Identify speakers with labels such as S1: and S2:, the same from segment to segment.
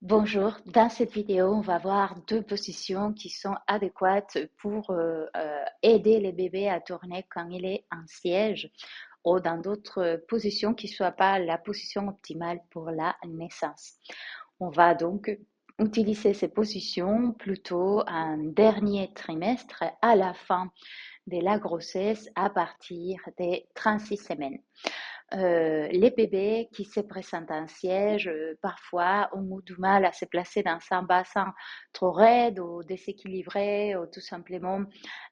S1: Bonjour, dans cette vidéo, on va voir deux positions qui sont adéquates pour aider les bébés à tourner quand il est en siège ou dans d'autres positions qui ne soient pas la position optimale pour la naissance. On va donc utiliser ces positions plutôt en dernier trimestre à la fin de la grossesse à partir des 36 semaines. Les bébés qui se présentent en siège, parfois ont du mal à se placer dans un bassin trop raide ou déséquilibré ou tout simplement,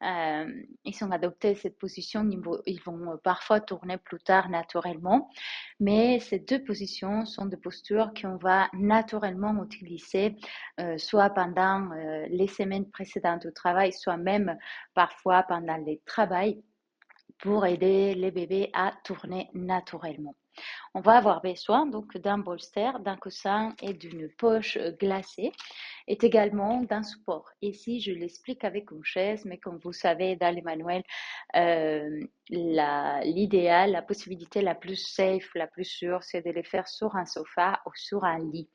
S1: ils ont adopté cette position, ils vont parfois tourner plus tard naturellement. Mais ces deux positions sont des postures qu'on va naturellement utiliser, soit pendant les semaines précédentes au travail, soit même parfois pendant le travail pour aider les bébés à tourner naturellement. On va avoir besoin donc d'un bolster, d'un coussin et d'une poche glacée et également d'un support. Ici, je l'explique avec une chaise, mais comme vous savez, dans les manuels, l'idéal, la possibilité la plus safe, la plus sûre, c'est de les faire sur un sofa ou sur un lit.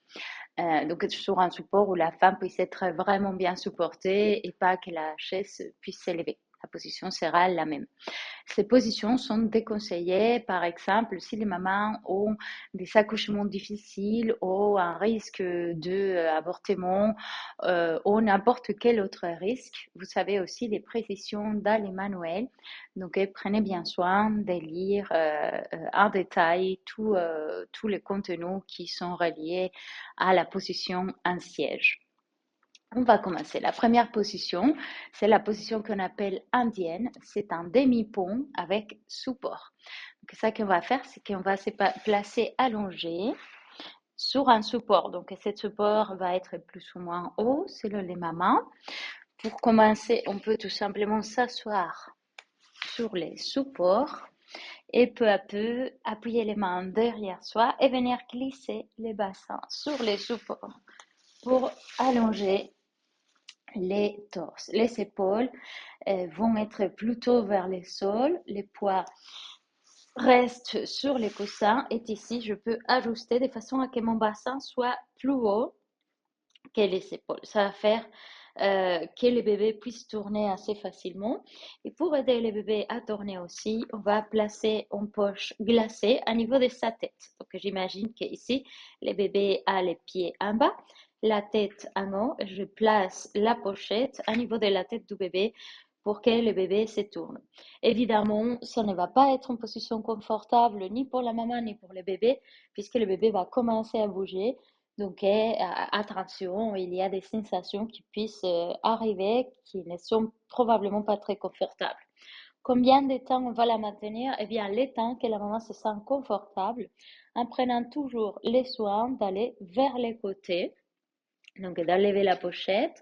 S1: Donc sur un support où la femme puisse être vraiment bien supportée et pas que la chaise puisse s'élever. La position sera la même. Ces positions sont déconseillées, par exemple, si les mamans ont des accouchements difficiles ou un risque d'avortement ou n'importe quel autre risque. Vous savez aussi les précisions dans les manuels. Donc, prenez bien soin de lire en détail tous les contenus qui sont reliés à la position en siège. On va commencer. La première position, c'est la position qu'on appelle indienne. C'est un demi-pont avec support. Donc, ça qu'on va faire, c'est qu'on va se placer allongé sur un support. Donc, ce support va être plus ou moins haut selon les mamans. Pour commencer, on peut tout simplement s'asseoir sur les supports et peu à peu appuyer les mains derrière soi et venir glisser les bassins sur les supports pour allonger les torses. Les épaules vont être plutôt vers le sol, les poids restent sur les coussins et ici je peux ajuster de façon à que mon bassin soit plus haut que les épaules. Ça va faire que les bébés puissent tourner assez facilement. Et pour aider les bébés à tourner aussi, on va placer une poche glacée à niveau de sa tête. Donc j'imagine qu'ici, le bébé a les pieds en bas, la tête en haut. Je place la pochette à niveau de la tête du bébé pour que le bébé se tourne. Évidemment, ça ne va pas être une position confortable ni pour la maman ni pour le bébé, puisque le bébé va commencer à bouger. Donc, attention, il y a des sensations qui puissent arriver qui ne sont probablement pas très confortables. Combien de temps on va la maintenir? Eh bien, le temps que la maman se sent confortable en prenant toujours les soins d'aller vers les côtés, donc d'enlever la pochette,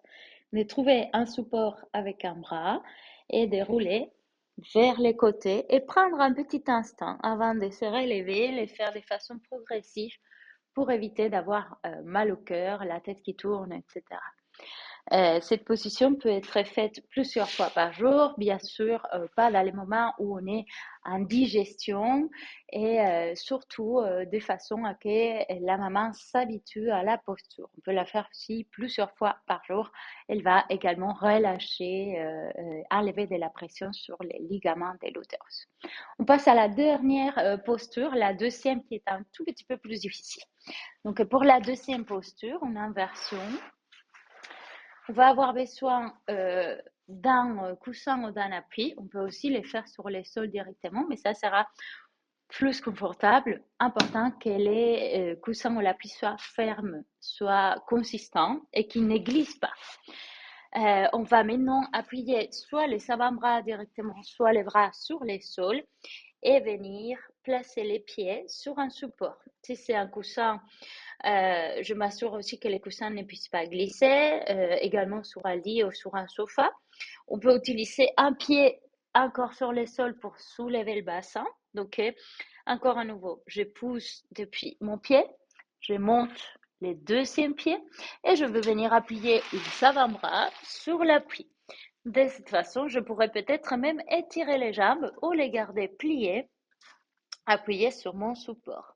S1: de trouver un support avec un bras et de rouler vers les côtés et prendre un petit instant avant de se relever, les faire de façon progressive pour éviter d'avoir mal au cœur, la tête qui tourne, etc. Cette position peut être faite plusieurs fois par jour, bien sûr, pas dans les moments où on est en digestion et surtout de façon à que la maman s'habitue à la posture. On peut la faire aussi plusieurs fois par jour. Elle va également relâcher, enlever de la pression sur les ligaments de l'utérus. On passe à la dernière posture, la deuxième qui est un tout petit peu plus difficile. Donc pour la deuxième posture, en inversion, on va avoir besoin d'un coussin ou d'un appui. On peut aussi les faire sur les sols directement, mais ça sera plus confortable. Important que les coussins ou l'appui soient fermes, soient consistants et qu'ils ne glissent pas. On va maintenant appuyer soit les avant-bras directement, soit les bras sur les sols et venir placer les pieds sur un support. Si c'est un coussin, je m'assure aussi que les coussins ne puissent pas glisser, également sur un lit ou sur un sofa. On peut utiliser un pied encore sur le sol pour soulever le bassin. Donc, encore à nouveau, je pousse depuis mon pied, je monte les deuxièmes pieds et je vais venir appuyer les avant-bras sur l'appui. De cette façon, je pourrais peut-être même étirer les jambes ou les garder pliées, appuyées sur mon support.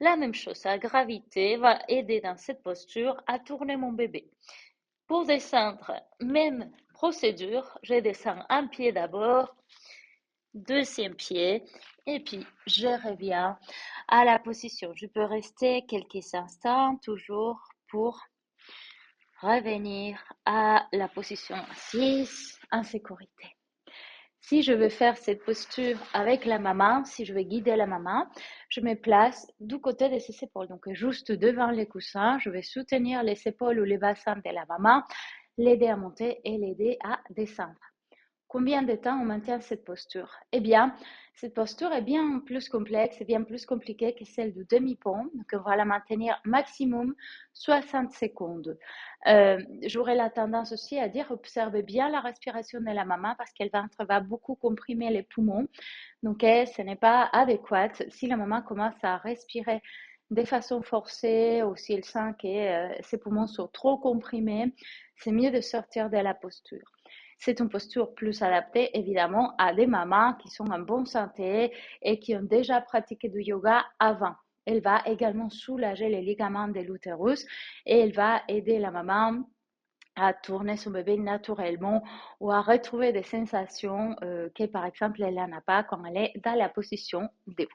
S1: La même chose, la gravité va aider dans cette posture à tourner mon bébé. Pour descendre, même procédure, je descends un pied d'abord, deuxième pied, et puis je reviens à la position. Je peux rester quelques instants toujours pour revenir à la position assise en sécurité. Si je veux faire cette posture avec la maman, si je veux guider la maman, je me place du côté de ses épaules. Donc, juste devant les coussins, je vais soutenir les épaules ou les bassins de la maman, l'aider à monter et l'aider à descendre. Combien de temps on maintient cette posture? Eh bien, cette posture est bien plus complexe et bien plus compliquée que celle du demi-pont. Donc, on va la maintenir maximum 60 secondes. J'aurais la tendance aussi à dire, observez bien la respiration de la maman parce qu'elle va beaucoup comprimer les poumons. Donc, ce n'est pas adéquat. Si la maman commence à respirer de façon forcée ou si elle sent que ses poumons sont trop comprimés, c'est mieux de sortir de la posture. C'est une posture plus adaptée, évidemment, à des mamans qui sont en bonne santé et qui ont déjà pratiqué du yoga avant. Elle va également soulager les ligaments de l'utérus et elle va aider la maman à tourner son bébé naturellement ou à retrouver des sensations que, par exemple, elle n'en a pas quand elle est dans la position debout.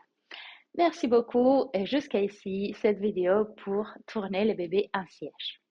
S1: Merci beaucoup et jusqu'à ici cette vidéo pour tourner le bébé en siège.